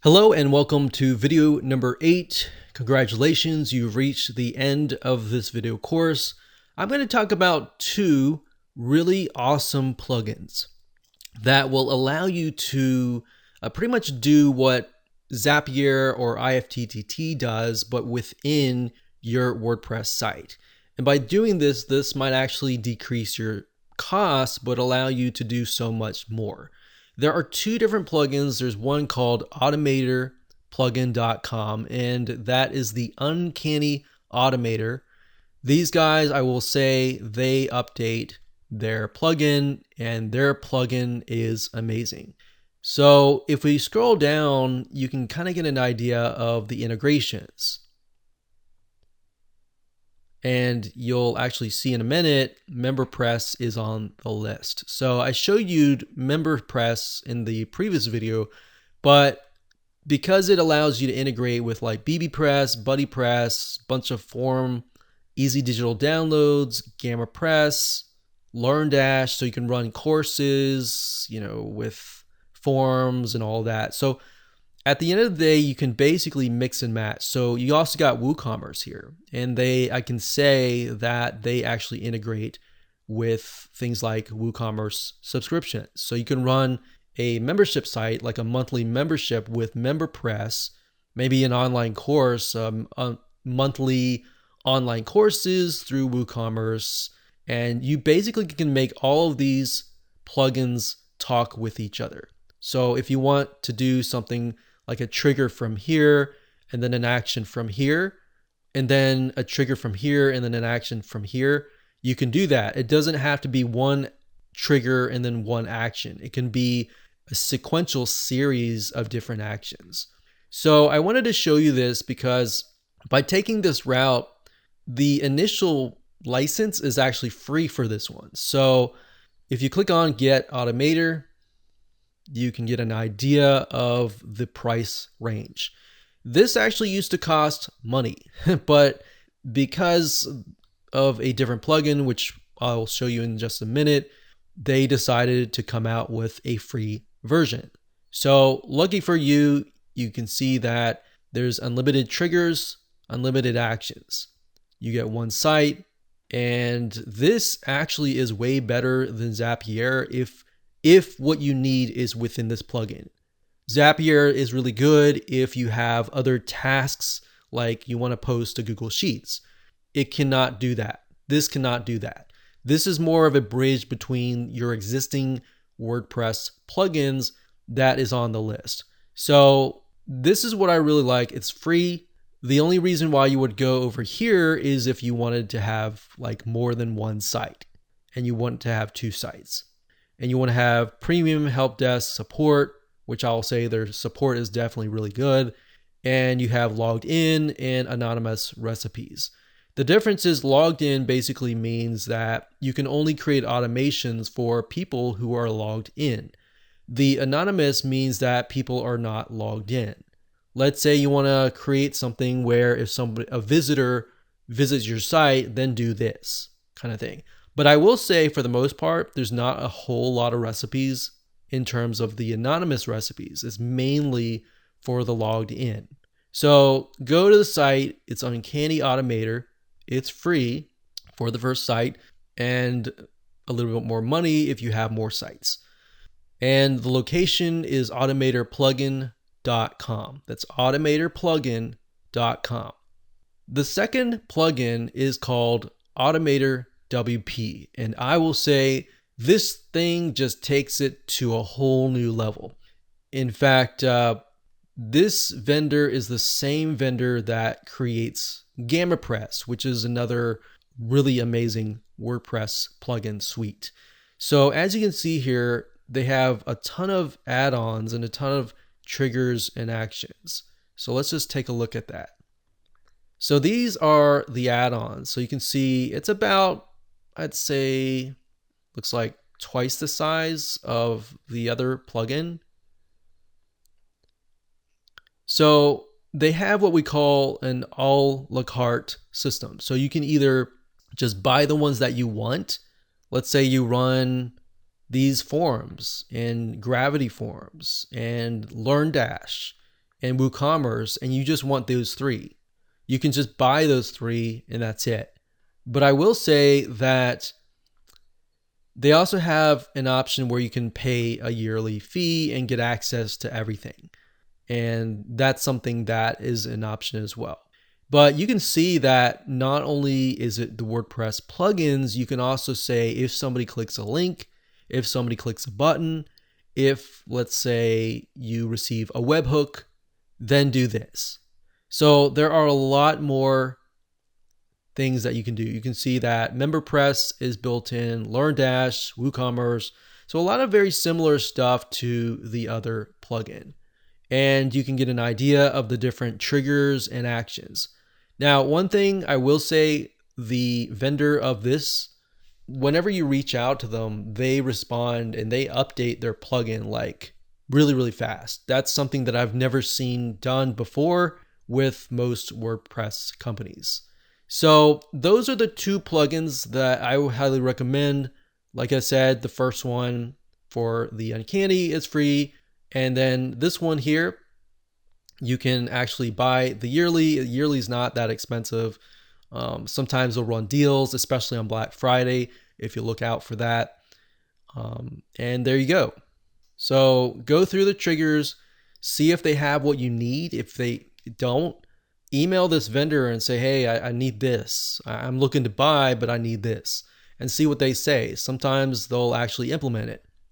Hello and welcome to video number 8. Congratulations, you've reached the end of this video course. I'm going to talk about two really awesome plugins that will allow you to pretty much do what Zapier or IFTTT does, but within your WordPress site. And by doing this might actually decrease your costs, but allow you to do so much more. There are two different plugins. There's one called automatorplugin.com, and that is the Uncanny Automator. These guys, I will say, they update their plugin, and their plugin is amazing. So if we scroll down, you can kind of get an idea of the integrations. And you'll actually see in a minute, MemberPress is on the list. So I showed you MemberPress in the previous video, but because it allows you to integrate with like bbPress, BuddyPress, bunch of form, easy digital downloads, GammaPress, LearnDash, so you can run courses, with forms and all that. So at the end of the day, you can basically mix and match. So you also got WooCommerce here, and I can say that they actually integrate with things like WooCommerce subscriptions. So you can run a membership site, like a monthly membership with MemberPress, maybe an online course, monthly online courses through WooCommerce, and you basically can make all of these plugins talk with each other. So if you want to do something like a trigger from here, and then an action from here, and then a trigger from here, and then an action from here, you can do that. It doesn't have to be one trigger and then one action. It can be a sequential series of different actions. So I wanted to show you this because by taking this route, the initial license is actually free for this one. So if you click on Get Automator, you can get an idea of the price range. This actually used to cost money, but because of a different plugin, which I'll show you in just a minute, they decided to come out with a free version. So lucky for you, you can see that there's unlimited triggers, unlimited actions. You get one site, and this actually is way better than Zapier if what you need is within this plugin. Zapier is really good if you have other tasks, like you want to post to Google Sheets. It cannot do that. This cannot do that. This is more of a bridge between your existing WordPress plugins that is on the list. So this is what I really like. It's free. The only reason why you would go over here is if you wanted to have like more than one site and you want to have two sites. And you want to have premium help desk support, which I'll say their support is definitely really good. And you have logged in and anonymous recipes. The difference is logged in basically means that you can only create automations for people who are logged in. The anonymous means that people are not logged in. Let's say you want to create something where if a visitor visits your site, then do this kind of thing. But I will say, for the most part, there's not a whole lot of recipes in terms of the anonymous recipes. It's mainly for the logged in. So go to the site. It's Uncanny Automator. It's free for the first site and a little bit more money if you have more sites. And the location is automatorplugin.com. That's automatorplugin.com. The second plugin is called Automator WP, and I will say this thing just takes it to a whole new level. In fact, this vendor is the same vendor that creates GammaPress, which is another really amazing WordPress plugin suite. So as you can see here, they have a ton of add-ons and a ton of triggers and actions. So let's just take a look at that. So these are the add-ons. So you can see it's about, I'd say, looks like twice the size of the other plugin. So they have what we call an a la carte system. So you can either just buy the ones that you want. Let's say you run these forums and Gravity forums and LearnDash and WooCommerce, and you just want those three. You can just buy those three and that's it. But I will say that they also have an option where you can pay a yearly fee and get access to everything. And that's something that is an option as well. But you can see that not only is it the WordPress plugins, you can also say if somebody clicks a link, if somebody clicks a button, if let's say you receive a webhook, then do this. So there are a lot more things that you can do. You can see that MemberPress is built in, LearnDash, WooCommerce. So a lot of very similar stuff to the other plugin. And you can get an idea of the different triggers and actions. Now, one thing I will say, the vendor of this, whenever you reach out to them, they respond and they update their plugin like really, really fast. That's something that I've never seen done before with most WordPress companies. So those are the two plugins that I would highly recommend. Like I said, the first one for the Uncanny is free. And then this one here, you can actually buy the yearly. The yearly is not that expensive. Sometimes they'll run deals, especially on Black Friday, if you look out for that. And there you go. So go through the triggers, see if they have what you need. If they don't, email this vendor and say, hey, I need this. I'm looking to buy, but I need this. And see what they say. Sometimes they'll actually implement it.